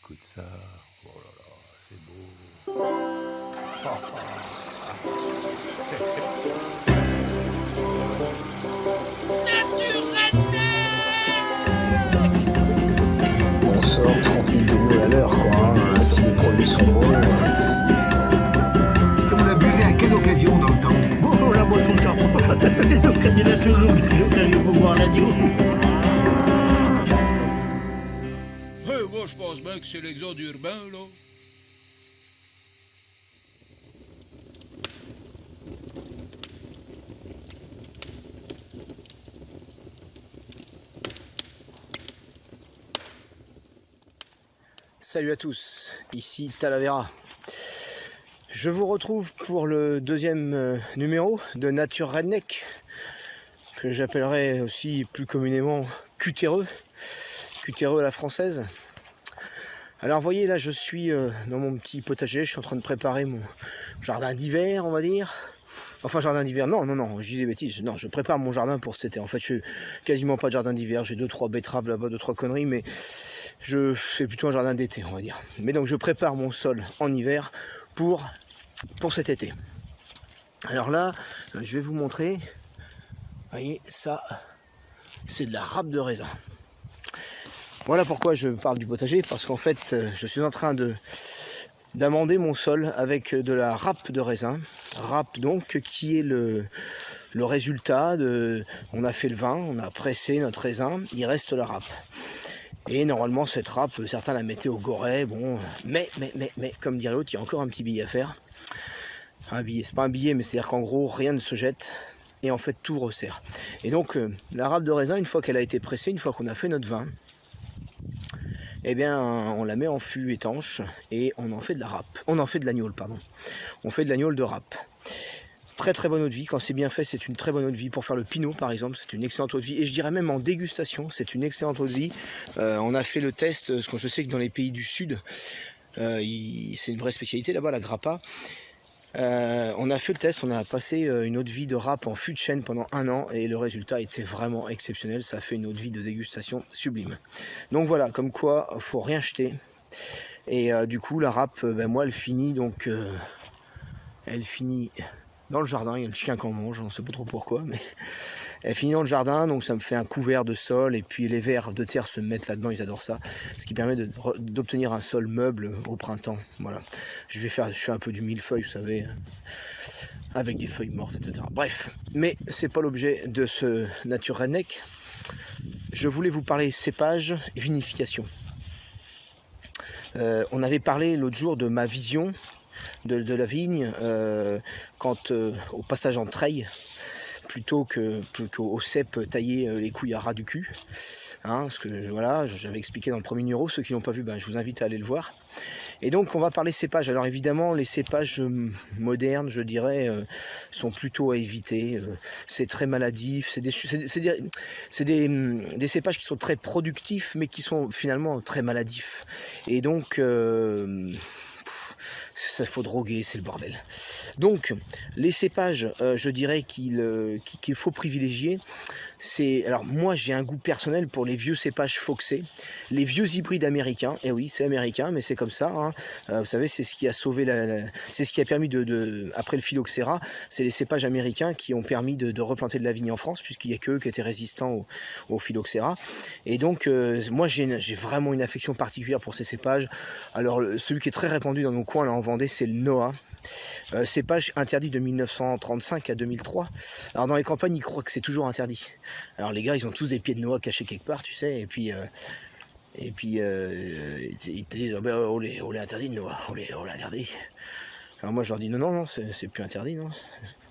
écoute ça. Oh là là, c'est beau. On sort 30 litres de l'eau à l'heure, quoi, hein, si les produits sont bons. Vous la buvez à quelle occasion dans le temps? Bon, on la boit tout le temps. Les occasions, il y a toujours des occasions pour boire la radio. Moi, je pense bien que c'est l'exode urbain, là. Salut à tous, ici Talavera. Je vous retrouve pour le deuxième numéro de Nature Redneck, que j'appellerai aussi plus communément cutéreux à la française. Alors vous voyez, là je suis dans mon petit potager, je suis en train de préparer mon jardin d'hiver, on va dire. Enfin, jardin d'hiver, non, je dis des bêtises. Non, je prépare mon jardin pour cet été. En fait, je n'ai quasiment pas de jardin d'hiver. J'ai 2-3 betteraves là-bas, 2-3 conneries, mais je fais plutôt un jardin d'été, on va dire. Mais donc, je prépare mon sol en hiver pour cet été. Alors là, je vais vous montrer. Vous voyez, ça, c'est de la râpe de raisin. Voilà pourquoi je parle du potager, parce qu'en fait, je suis en train d'amender mon sol avec de la râpe de raisin. Râpe donc qui est le résultat de... On a fait le vin, on a pressé notre raisin, il reste la râpe. Et normalement cette râpe, certains la mettaient au goret, bon, mais, comme dirait l'autre, il y a encore un petit billet à faire. Un billet, c'est pas un billet, mais c'est-à-dire qu'en gros, rien ne se jette, et en fait tout resserre. Et donc, la râpe de raisin, une fois qu'elle a été pressée, une fois qu'on a fait notre vin, eh bien, on la met en fût étanche et on en fait de la râpe. On en fait de l'agnole, pardon. On fait de l'agnole de râpe. Très très bonne eau de vie. Quand c'est bien fait, c'est une très bonne eau de vie. Pour faire le pinot, par exemple, c'est une excellente eau de vie. Et je dirais même en dégustation, c'est une excellente eau de vie. On a fait le test, parce que je sais que dans les pays du Sud, c'est une vraie spécialité là-bas, la grappa. On a fait le test, on a passé une eau de vie de râpe en fût de chêne pendant 1 an et le résultat était vraiment exceptionnel. Ça a fait une eau de vie de dégustation sublime. Donc voilà, comme quoi, faut rien jeter. Et du coup, la râpe, moi, elle finit donc, elle finit dans le jardin. Il y a le chien qui en mange, on ne sait pas trop pourquoi, mais elle finit dans le jardin. Donc ça me fait un couvert de sol et puis les vers de terre se mettent là-dedans, ils adorent ça. Ce qui permet d'obtenir un sol meuble au printemps. Voilà. Je fais un peu du millefeuille, vous savez, avec des feuilles mortes, etc. Bref, mais c'est pas l'objet de ce Nature Redneck. Je voulais vous parler cépage et vinification. On avait parlé l'autre jour de ma vision de la vigne au passage en treille, plutôt qu'au cep tailler les couilles à ras du cul. Hein, parce que voilà, j'avais expliqué dans le premier numéro. Ceux qui l'ont pas vu, je vous invite à aller le voir. Et donc on va parler cépages. Alors évidemment, les cépages modernes, je dirais, sont plutôt à éviter. C'est très maladif. C'est des cépages qui sont très productifs, mais qui sont finalement très maladifs. Et donc ça faut droguer, c'est le bordel. Donc les cépages, je dirais qu'il faut privilégier. Alors moi j'ai un goût personnel pour les vieux cépages Foxé, les vieux hybrides américains. Et oui, c'est américain, mais c'est comme ça, hein. Vous savez, c'est ce qui a sauvé c'est ce qui a permis après le phylloxéra, c'est les cépages américains qui ont permis de replanter de la vigne en France, puisqu'il n'y a qu'eux qui étaient résistants au phylloxéra. Et donc moi j'ai vraiment une affection particulière pour ces cépages. Alors celui qui est très répandu dans nos coins là en Vendée, c'est le Noah. Cépage interdit de 1935 à 2003. Alors dans les campagnes, ils croient que c'est toujours interdit. Alors les gars, ils ont tous des pieds de noix cachés quelque part, tu sais, et puis ils te disent on les interdit de noix, on les interdit. Alors moi je leur dis non, c'est plus interdit, non.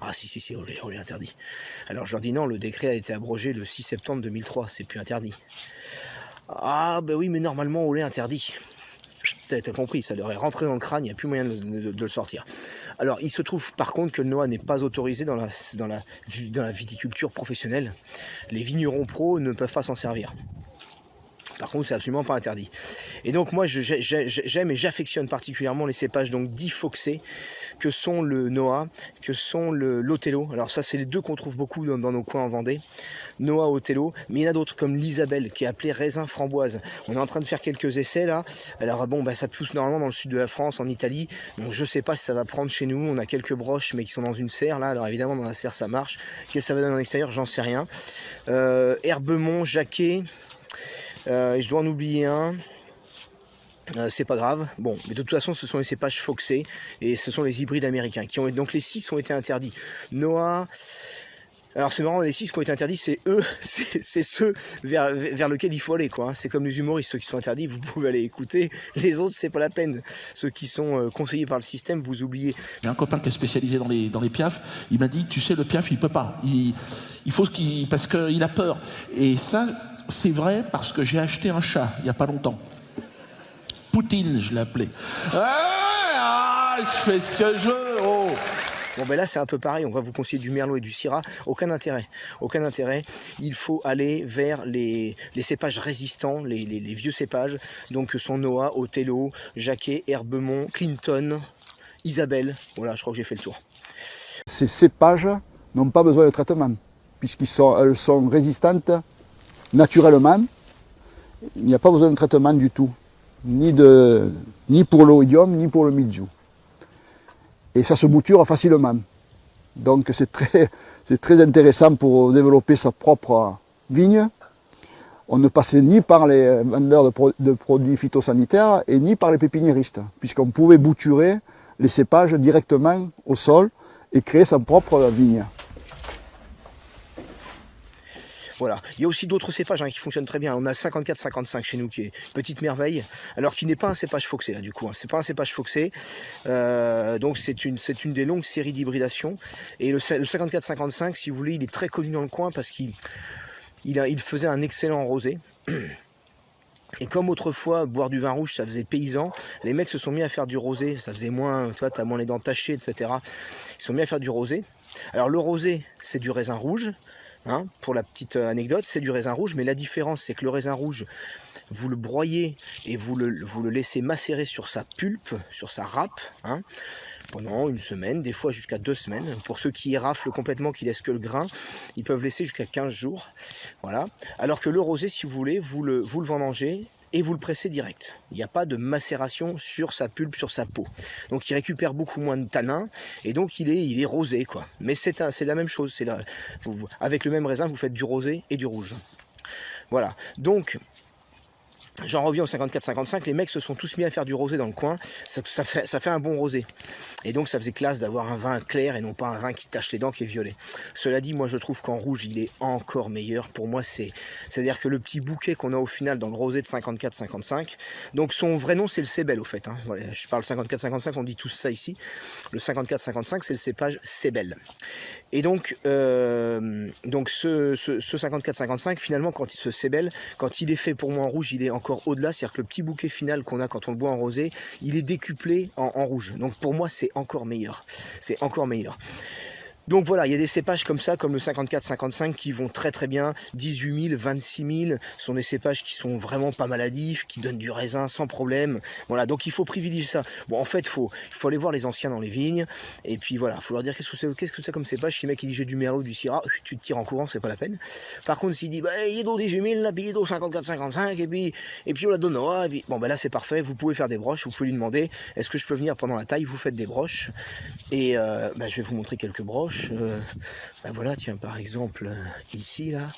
Ah si, on les interdit. Alors je leur dis non, le décret a été abrogé le 6 septembre 2003, c'est plus interdit. Ah oui, mais normalement on les interdit. T'as compris, ça leur est rentré dans le crâne, il n'y a plus moyen de le sortir. Alors il se trouve par contre que le Noah n'est pas autorisé dans la viticulture professionnelle. Les vignerons pros ne peuvent pas s'en servir. Par contre, c'est absolument pas interdit. Et donc moi, j'aime et j'affectionne particulièrement les cépages donc dits Foxé, que sont le Noah, que sont l'Otello. Alors ça, c'est les deux qu'on trouve beaucoup dans nos coins en Vendée. Noah Otello, mais il y en a d'autres comme l'Isabelle qui est appelée raisin framboise. On est en train de faire quelques essais là. Alors bon, ça pousse normalement dans le sud de la France, en Italie. Donc je sais pas si ça va prendre chez nous. On a quelques broches mais qui sont dans une serre là. Alors évidemment dans la serre ça marche. Qu'est-ce que ça va donner en extérieur, j'en sais rien. Herbemont, Jacquet. Je dois en oublier un. C'est pas grave, bon, mais de toute façon ce sont les cépages Foxé et ce sont les hybrides américains qui ont donc les 6 ont été interdits. Noah, alors c'est marrant, les 6 qui ont été interdits, c'est eux, c'est ceux vers lesquels il faut aller quoi. C'est comme les humoristes, ceux qui sont interdits, vous pouvez aller écouter. Les autres c'est pas la peine. Ceux qui sont conseillés par le système, vous oubliez. J'ai un copain qui est spécialisé dans les piafs. Il m'a dit, tu sais, le piaf il peut pas. Il faut parce qu'il a peur. Et ça c'est vrai parce que j'ai acheté un chat il y a pas longtemps. Poutine, je l'ai appelé. Je fais ce que je veux. Oh. Bon ben là c'est un peu pareil, on va vous conseiller du merlot et du syrah, aucun intérêt. Il faut aller vers les cépages résistants, les vieux cépages, donc ce sont Noah, Otello, Jacquet, Herbemont, Clinton, Isabelle, voilà je crois que j'ai fait le tour. Ces cépages n'ont pas besoin de traitement, puisqu'elles sont résistantes naturellement, il n'y a pas besoin de traitement du tout. Ni pour l'oïdium, ni pour le mildiou. Et ça se bouture facilement. Donc c'est très intéressant pour développer sa propre vigne. On ne passait ni par les vendeurs de produits phytosanitaires et ni par les pépiniéristes, puisqu'on pouvait bouturer les cépages directement au sol et créer sa propre vigne. Voilà. Il y a aussi d'autres cépages qui fonctionnent très bien. On a le 54-55 chez nous qui est une petite merveille, alors qu'il n'est pas un cépage Foxé là du coup. C'est pas un cépage Foxé, donc c'est une des longues séries d'hybridation. Et le 54-55, si vous voulez, il est très connu dans le coin parce qu'il faisait un excellent rosé. Et comme autrefois, boire du vin rouge, ça faisait paysan, les mecs se sont mis à faire du rosé, ça faisait moins, tu vois, t'as moins les dents tachées, etc. Ils se sont mis à faire du rosé. Alors le rosé, c'est du raisin rouge. Pour la petite anecdote, c'est du raisin rouge, mais la différence c'est que le raisin rouge, vous le broyez et vous le laissez macérer sur sa pulpe, sur sa râpe, pendant une semaine, des fois jusqu'à 2 semaines. Pour ceux qui raflent complètement, qui laissent que le grain, ils peuvent laisser jusqu'à 15 jours. Voilà. Alors que le rosé, si vous voulez, vous le vendangez et vous le pressez direct. Il n'y a pas de macération sur sa pulpe, sur sa peau. Donc il récupère beaucoup moins de tanins et donc il est rosé quoi. Mais c'est la même chose. Avec le même raisin, vous faites du rosé et du rouge. Voilà. Donc j'en reviens au 54-55, les mecs se sont tous mis à faire du rosé dans le coin, ça fait un bon rosé. Et donc ça faisait classe d'avoir un vin clair et non pas un vin qui tache les dents, qui est violet. Cela dit, moi je trouve qu'en rouge il est encore meilleur. Pour moi c'est-à-dire que le petit bouquet qu'on a au final dans le rosé de 54-55, donc son vrai nom c'est le Cébel au fait. Voilà, je parle 54-55, on dit tous ça ici. Le 54-55 c'est le cépage Cébel. Et donc ce 54-55 finalement ce Cébel, quand il est fait pour moi en rouge, il est encore au-delà, c'est-à-dire que le petit bouquet final qu'on a quand on le boit en rosé, il est décuplé en rouge. Donc pour moi c'est encore meilleur. C'est encore meilleur. Donc voilà, il y a des cépages comme ça, comme le 54-55 qui vont très très bien, 18 000, 26 000, ce sont des cépages qui sont vraiment pas maladifs, qui donnent du raisin sans problème. Voilà, donc il faut privilégier ça. Bon, en fait, il faut aller voir les anciens dans les vignes, et puis voilà, il faut leur dire qu'est-ce que c'est comme cépage. Si le mec il dit j'ai du merlot, du syrah, tu te tires en courant, c'est pas la peine. Par contre, s'il dit, il est dans 18 000, là, puis il est dans 54-55, et puis on la donne Noah, et puis bon, là c'est parfait, vous pouvez faire des broches, vous pouvez lui demander, est-ce que je peux venir pendant la taille, vous faites des broches, et je vais vous montrer quelques broches. Voilà, tiens, par exemple ici là,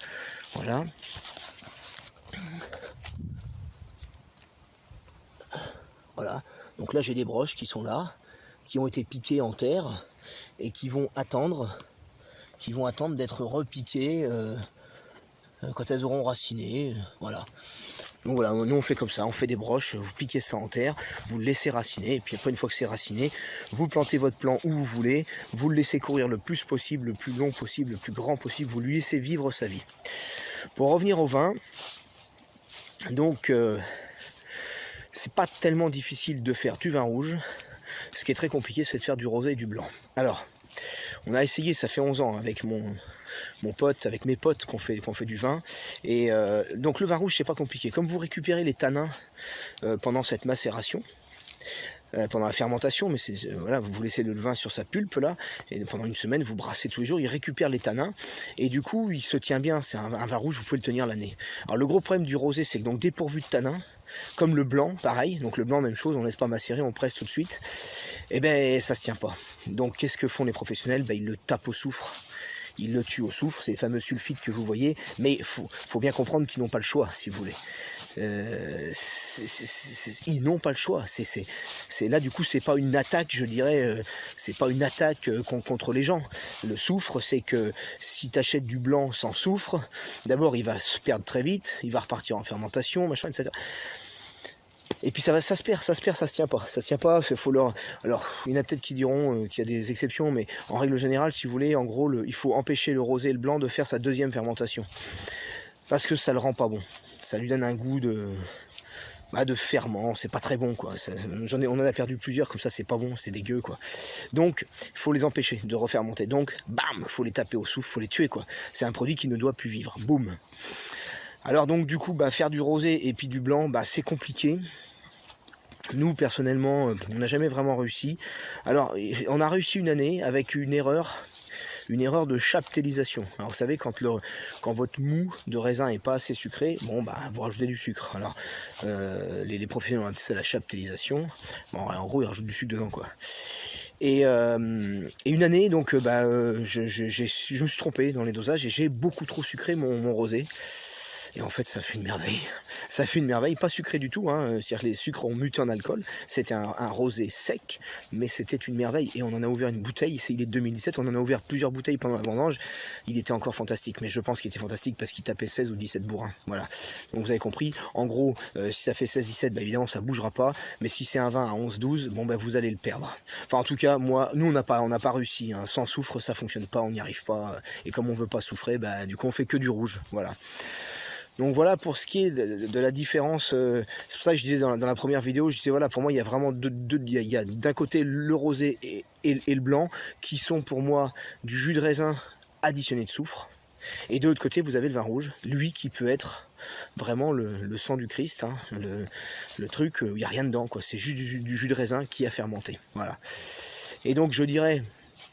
voilà, donc là j'ai des broches qui sont là, qui ont été piquées en terre et qui vont attendre d'être repiquées quand elles auront raciné, voilà. Donc voilà, nous on fait comme ça, on fait des broches, vous piquez ça en terre, vous le laissez raciner, et puis après une fois que c'est raciné, vous plantez votre plant où vous voulez, vous le laissez courir le plus possible, le plus long possible, le plus grand possible, vous lui laissez vivre sa vie. Pour revenir au vin, donc c'est pas tellement difficile de faire du vin rouge, ce qui est très compliqué c'est de faire du rosé et du blanc. Alors, on a essayé, ça fait 11 ans avec mon pote, avec mes potes qu'on fait du vin. Et donc le vin rouge c'est pas compliqué. Comme vous récupérez les tanins pendant cette macération, pendant la fermentation, mais voilà, vous laissez le vin sur sa pulpe là, et pendant une semaine vous brassez tous les jours, il récupère les tanins, et du coup il se tient bien, c'est un vin rouge, vous pouvez le tenir l'année. Alors le gros problème du rosé, c'est que donc dépourvu de tanins, comme le blanc, pareil, donc le blanc même chose, on laisse pas macérer, on presse tout de suite, et ben ça se tient pas. Donc qu'est-ce que font les professionnels? Ils le tapent au soufre. Ils le tuent au soufre, c'est les fameux sulfites que vous voyez, mais il faut bien comprendre qu'ils n'ont pas le choix, si vous voulez. Ils n'ont pas le choix. C'est là, du coup, c'est pas une attaque, je dirais, c'est pas une attaque contre les gens. Le soufre, c'est que si tu achètes du blanc sans soufre, d'abord, il va se perdre très vite, il va repartir en fermentation, machin, etc. Et puis ça se perd, ça se tient pas. Ça se tient pas, faut leur... Alors, il y en a peut-être qui diront qu'il y a des exceptions, mais en règle générale, si vous voulez, en gros, il faut empêcher le rosé et le blanc de faire sa deuxième fermentation. Parce que ça le rend pas bon. Ça lui donne un goût de ferment, c'est pas très bon, quoi. On en a perdu plusieurs, comme ça, c'est pas bon, c'est dégueu, quoi. Donc, il faut les empêcher de refermenter. Donc, bam, faut les taper au soufre, faut les tuer, quoi. C'est un produit qui ne doit plus vivre. Boum. Alors donc, du coup, faire du rosé et puis du blanc, c'est compliqué. Nous, personnellement, on n'a jamais vraiment réussi. Alors, on a réussi une année avec une erreur de chaptélisation. Alors, vous savez, quand votre mou de raisin est pas assez sucré, bon, vous rajoutez du sucre. Alors, les professionnels ont appelé ça la chaptélisation. Bon, en gros, ils rajoutent du sucre dedans, quoi. Et une année, donc, je me suis trompé dans les dosages et j'ai beaucoup trop sucré mon rosé. Et en fait, ça fait une merveille. Ça fait une merveille, pas sucré du tout, hein. C'est-à-dire que les sucres ont muté en alcool. C'était un rosé sec, mais c'était une merveille. Et on en a ouvert une bouteille, il est 2017, on en a ouvert plusieurs bouteilles pendant la vendange. Il était encore fantastique, mais je pense qu'il était fantastique parce qu'il tapait 16 ou 17 bourrins. Voilà. Donc vous avez compris, en gros, si ça fait 16-17, évidemment, ça bougera pas. Mais si c'est un vin à 11-12, vous allez le perdre. Enfin, en tout cas, nous, on n'a pas réussi. Hein. Sans soufre, ça fonctionne pas, on n'y arrive pas. Et comme on veut pas souffrer, du coup, on fait que du rouge. Voilà. Donc voilà pour ce qui est de la différence, c'est pour ça que je disais dans la première vidéo, je disais voilà, pour moi il y a vraiment il y a d'un côté le rosé et le blanc qui sont pour moi du jus de raisin additionné de soufre, et de l'autre côté vous avez le vin rouge, lui qui peut être vraiment le sang du Christ, hein, le truc, il n'y a rien dedans, quoi. C'est juste du jus de raisin qui a fermenté, voilà. Et donc je dirais,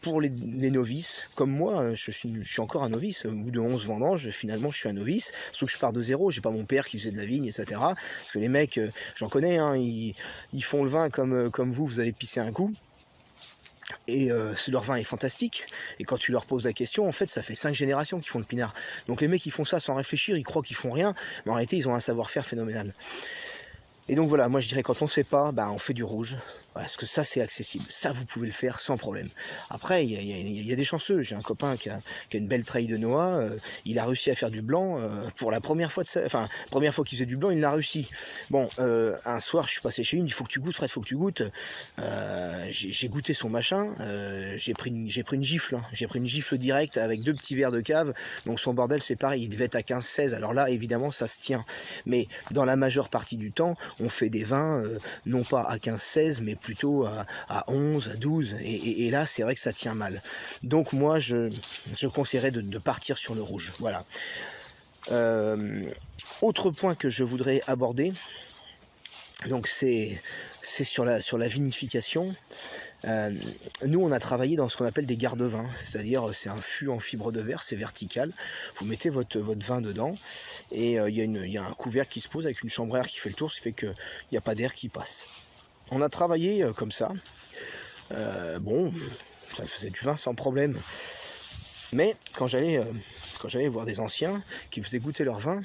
pour les novices, comme moi, je suis encore un novice. Au bout de 11 vendanges, finalement, je suis un novice. Surtout que je pars de zéro. J'ai pas mon père qui faisait de la vigne, etc. Parce que les mecs, j'en connais, hein, ils font le vin comme vous allez pisser un coup. Et leur vin est fantastique. Et quand tu leur poses la question, en fait, ça fait 5 générations qu'ils font le pinard. Donc les mecs, ils font ça sans réfléchir. Ils croient qu'ils font rien. Mais en réalité, ils ont un savoir-faire phénoménal. Et donc voilà, moi je dirais quand on ne sait pas, on fait du rouge. Voilà, parce que ça c'est accessible, ça vous pouvez le faire sans problème. Après il y a des chanceux, j'ai un copain qui a une belle treille de noix, il a réussi à faire du blanc pour la première fois première fois qu'il faisait du blanc, il l'a réussi. Bon, un soir je suis passé chez lui, il me dit faut que tu goûtes Fred, faut que tu goûtes. J'ai goûté son machin, j'ai pris une gifle, hein. J'ai pris une gifle directe avec 2 petits verres de cave, donc son bordel c'est pareil, il devait être à 15-16, alors là évidemment ça se tient. Mais dans la majeure partie du temps, on fait des vins non pas à 15-16 mais plutôt à 11, à 12 et là c'est vrai que ça tient mal. Donc moi je conseillerais de partir sur le rouge. Voilà. Autre point que je voudrais aborder, donc c'est sur la vinification. Nous on a travaillé dans ce qu'on appelle des garde-vins, c'est-à-dire c'est un fût en fibre de verre, c'est vertical, vous mettez votre vin dedans et il y a un couvercle qui se pose avec une chambre à air qui fait le tour, ce qui fait qu'il n'y a pas d'air qui passe. On a travaillé comme ça, bon, ça faisait du vin sans problème, mais quand j'allais voir des anciens qui faisaient goûter leur vin,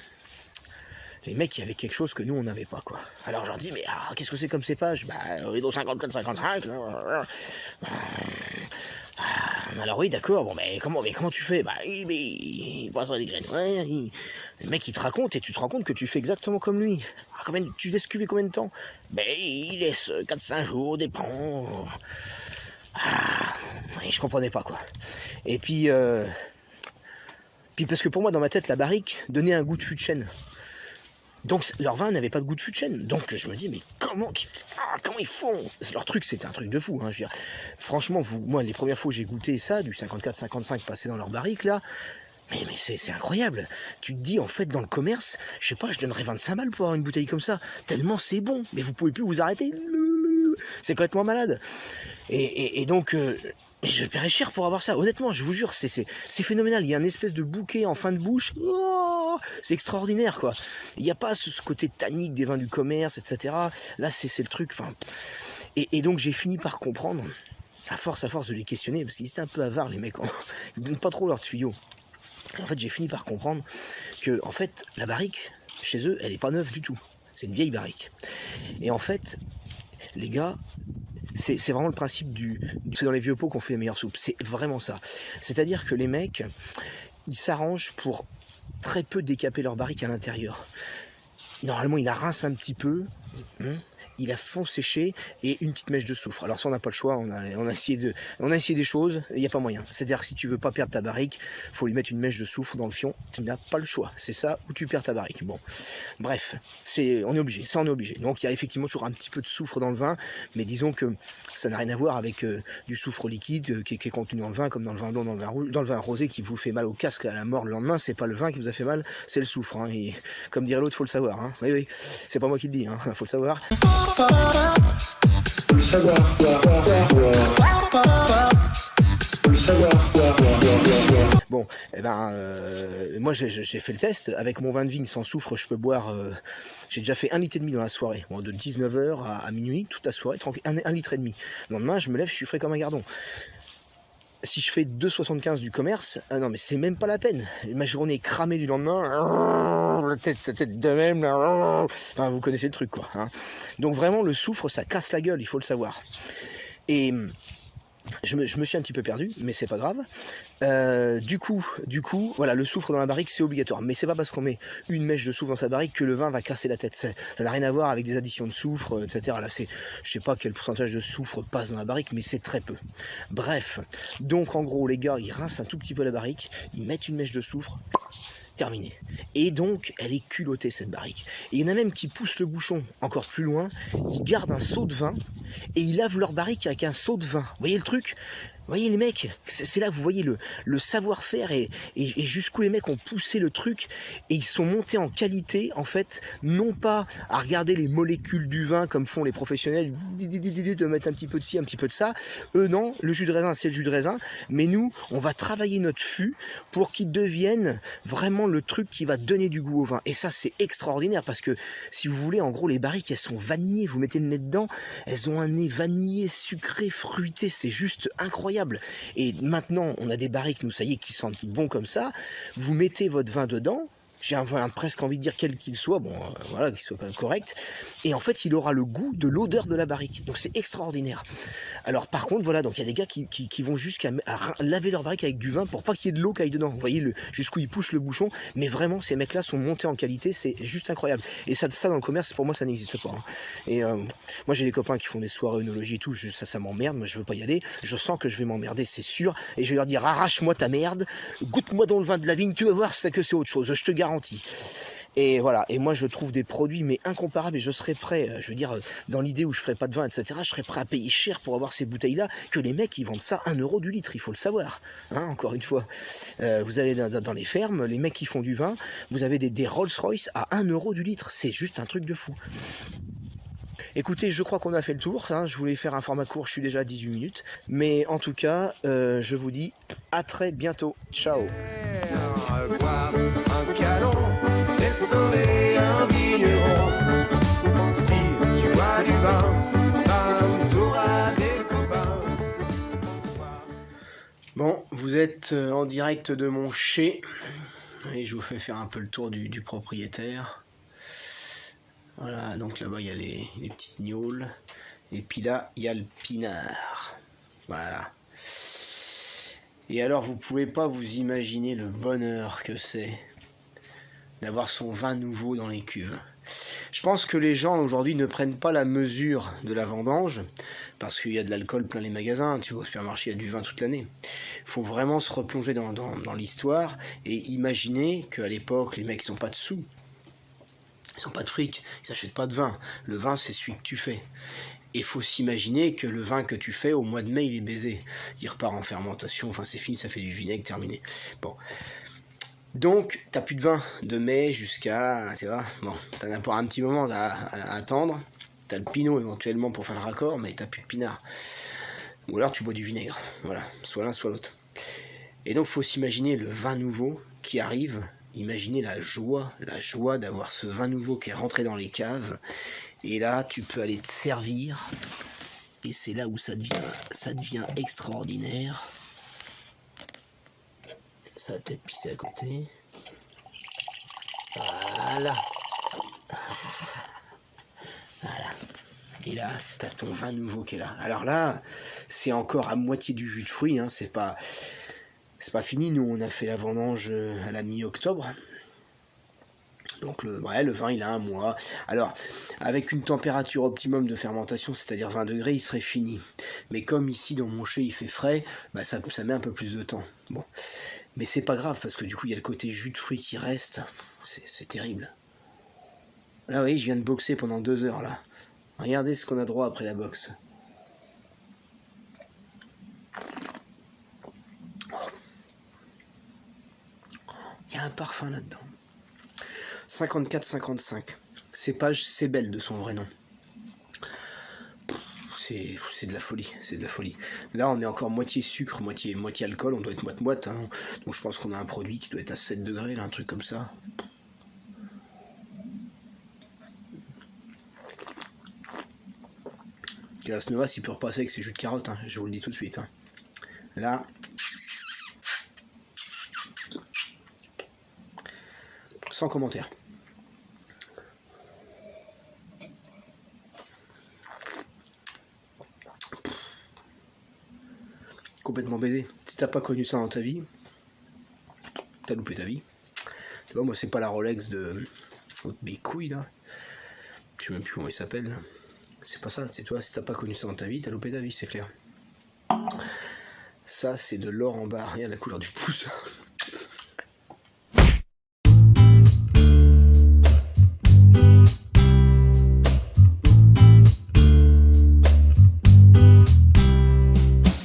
les mecs, il y avait quelque chose que nous, on n'avait pas, quoi. Alors, je leur dis, mais qu'est-ce que c'est comme cépage? Hydro 54-55. Alors oui, d'accord, bon, mais comment tu fais? Il passe les graines. Ouais, le mec, il te raconte, et tu te rends compte que tu fais exactement comme lui. Tu laisses cuver combien de temps? Il laisse 4-5 jours, dépend. Je comprenais pas, quoi. Et puis parce que pour moi, dans ma tête, la barrique donnait un goût de fût de chêne. Donc leur vin n'avait pas de goût de fût de chêne. Donc je me dis, mais comment ils font? Leur truc, c'était un truc de fou. Hein, je veux dire. Franchement, moi, les premières fois que j'ai goûté ça, du 54-55 passé dans leur barrique, là, mais c'est incroyable. Tu te dis, en fait, dans le commerce, je sais pas, je donnerais 25 balles pour avoir une bouteille comme ça. Tellement c'est bon, mais vous pouvez plus vous arrêter. C'est complètement malade. Et donc, je paierais cher pour avoir ça. Honnêtement, je vous jure, c'est phénoménal. Il y a une espèce de bouquet en fin de bouche. Oh, c'est extraordinaire, quoi. Il n'y a pas ce côté tannique des vins du commerce, etc. Là, c'est le truc. Et donc, j'ai fini par comprendre, à force de les questionner, parce qu'ils étaient un peu avares, les mecs. Ils ne donnent pas trop leurs tuyaux. En fait, j'ai fini par comprendre que, en fait, la barrique, chez eux, elle n'est pas neuve du tout. C'est une vieille barrique. Et en fait, les gars, c'est vraiment le principe c'est dans les vieux pots qu'on fait les meilleures soupes. C'est vraiment ça. C'est-à-dire que les mecs, ils s'arrangent pour très peu décaper leur barrique à l'intérieur. Normalement, ils la rincent un petit peu. Ils la font sécher et une petite mèche de soufre. Alors ça, on n'a pas le choix, on a essayé des choses, il n'y a pas moyen. C'est-à-dire que si tu veux pas perdre ta barrique, il faut lui mettre une mèche de soufre dans le fion, tu n'as pas le choix. C'est ça ou tu perds ta barrique. Bon, bref, on est obligé, ça on est obligé. Donc il y a effectivement toujours un petit peu de soufre dans le vin, mais disons que ça n'a rien à voir avec du soufre liquide qui est contenu dans le vin, comme dans le vin blanc, dans le vin rouge, dans le vin rosé qui vous fait mal au casque à la mort le lendemain. C'est pas le vin qui vous a fait mal, c'est le soufre. Hein. Et comme dirait l'autre, faut le savoir. Hein. Oui, c'est pas moi qui le dis, hein. Faut le savoir. Bon, moi j'ai fait le test. Avec mon vin de vigne sans soufre, je peux boire. J'ai déjà fait 1,5 litre dans la soirée, bon, de 19h à minuit, toute la soirée, tranquille, 1,5 litre. Le lendemain, je me lève, je suis frais comme un gardon. Si je fais 2,75 du commerce, non mais c'est même pas la peine. Ma journée est cramée du lendemain, la tête de même, enfin, vous connaissez le truc quoi. Hein. Donc vraiment le soufre ça casse la gueule, il faut le savoir. Et je me suis un petit peu perdu, mais c'est pas grave. Du coup, voilà, le soufre dans la barrique c'est obligatoire, mais c'est pas parce qu'on met une mèche de soufre dans sa barrique que le vin va casser la tête. Ça n'a rien à voir avec des additions de soufre, etc. Là, je sais pas quel pourcentage de soufre passe dans la barrique, mais c'est très peu. Bref, donc en gros, les gars, ils rincent un tout petit peu la barrique, ils mettent une mèche de soufre. Terminé. Et donc, elle est culottée cette barrique. Et il y en a même qui poussent le bouchon encore plus loin, ils gardent un seau de vin et ils lavent leur barrique avec un seau de vin. Vous voyez le truc ? Vous voyez les mecs, c'est là que vous voyez le savoir-faire et jusqu'où les mecs ont poussé le truc et ils sont montés en qualité en fait, non pas à regarder les molécules du vin comme font les professionnels, de mettre un petit peu de ci, un petit peu de ça. Eux non, le jus de raisin c'est le jus de raisin, mais nous on va travailler notre fût pour qu'il devienne vraiment le truc qui va donner du goût au vin. Et ça c'est extraordinaire parce que si vous voulez, en gros les barriques elles sont vanillées, vous mettez le nez dedans, elles ont un nez vanillé, sucré, fruité, c'est juste incroyable. Et maintenant, on a des barriques, nous, ça y est, qui sentent bon comme ça. Vous mettez votre vin dedans. J'ai presque envie de dire quel qu'il soit, bon, voilà, qu'il soit quand même correct. Et en fait, il aura le goût de l'odeur de la barrique. Donc c'est extraordinaire. Alors par contre, voilà, donc il y a des gars qui vont jusqu'à laver leur barrique avec du vin pour pas qu'il y ait de l'eau qui aille dedans. Vous voyez jusqu'où ils poussent le bouchon. Mais vraiment, ces mecs-là sont montés en qualité, c'est juste incroyable. Et ça dans le commerce, pour moi, ça n'existe pas. Hein. Et moi, j'ai des copains qui font des soirées œnologie et tout, ça m'emmerde, moi je veux pas y aller. Je sens que je vais m'emmerder, c'est sûr. Et je vais leur dire, arrache-moi ta merde, goûte-moi dans le vin de la vigne, tu vas voir que c'est autre chose, je te garantis. Et voilà, et moi je trouve des produits mais incomparables et je serais prêt, je veux dire, dans l'idée où je ferais pas de vin, etc., je serais prêt à payer cher pour avoir ces bouteilles-là, que les mecs ils vendent ça 1 € du litre, il faut le savoir, hein, encore une fois. Vous allez dans les fermes, les mecs qui font du vin, vous avez des Rolls-Royce à 1 € du litre, c'est juste un truc de fou. Écoutez, je crois qu'on a fait le tour, hein. Je voulais faire un format court, je suis déjà à 18 minutes, mais en tout cas, je vous dis à très bientôt, ciao. Boire un canon, c'est sauver un vigneron. Si tu bois du vin, t'auras des copains. Bon, vous êtes en direct de mon chai, et je vous fais faire un peu le tour du propriétaire. Voilà, donc là-bas il y a les petites gnôles, et puis là il y a le pinard. Voilà. Et alors vous pouvez pas vous imaginer le bonheur que c'est d'avoir son vin nouveau dans les cuves. Je pense que les gens aujourd'hui ne prennent pas la mesure de la vendange, parce qu'il y a de l'alcool plein les magasins, tu vois, au supermarché il y a du vin toute l'année. Il faut vraiment se replonger dans l'histoire et imaginer qu'à l'époque les mecs ils n'ont pas de sous. Ils n'ont pas de fric, ils n'achètent pas de vin. Le vin, c'est celui que tu fais. Et il faut s'imaginer que le vin que tu fais, au mois de mai, il est baisé. Il repart en fermentation, enfin c'est fini, ça fait du vinaigre, terminé. Bon. Donc, t'as plus de vin de mai jusqu'à... Tu vois, bon, t'en as pour un petit moment à attendre. T'as le pinot éventuellement pour faire le raccord, mais t'as plus de pinard. Ou alors tu bois du vinaigre. Voilà, soit l'un, soit l'autre. Et donc, faut s'imaginer le vin nouveau qui arrive. Imaginez la joie d'avoir ce vin nouveau qui est rentré dans les caves. Et là, tu peux aller te servir. Et c'est là où ça devient extraordinaire. Ça va peut-être pisser à côté. Voilà. Voilà. Et là, t'as ton vin nouveau qui est là. Alors là, c'est encore à moitié du jus de fruits. Hein. C'est pas fini. Nous, on a fait la vendange à la mi-octobre. Donc le vin, il a 1 mois. Alors, avec une température optimum de fermentation, c'est-à-dire 20 degrés, il serait fini. Mais comme ici, dans mon chai, il fait frais, bah ça met un peu plus de temps. Bon. Mais c'est pas grave, parce que du coup, il y a le côté jus de fruits qui reste. C'est terrible. Là, oui, je viens de boxer pendant 2 heures, là. Regardez ce qu'on a droit après la boxe. Il y a un parfum là-dedans. 54-55. Cépage Cébel de son vrai nom. C'est de la folie, c'est de la folie. Là, on est encore moitié sucre, moitié alcool, on doit être moite-moite. Hein. Donc je pense qu'on a un produit qui doit être à 7 degrés, là, un truc comme ça. Calas Novas, il peut repasser avec ses jus de carotte, hein, je vous le dis tout de suite. Hein. Là... sans commentaire. Complètement baisé. Si t'as pas connu ça dans ta vie, t'as loupé ta vie. Tu vois, moi c'est pas la Rolex de mes couilles là. Je sais même plus comment il s'appelle. C'est pas ça, c'est toi, si t'as pas connu ça dans ta vie, t'as loupé ta vie, c'est clair. Ça c'est de l'or en bas, regarde la couleur du pouce.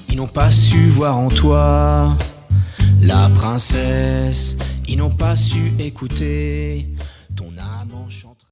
Ils n'ont pas su voir en toi la princesse, ils n'ont pas su écouter ton âme enchantée.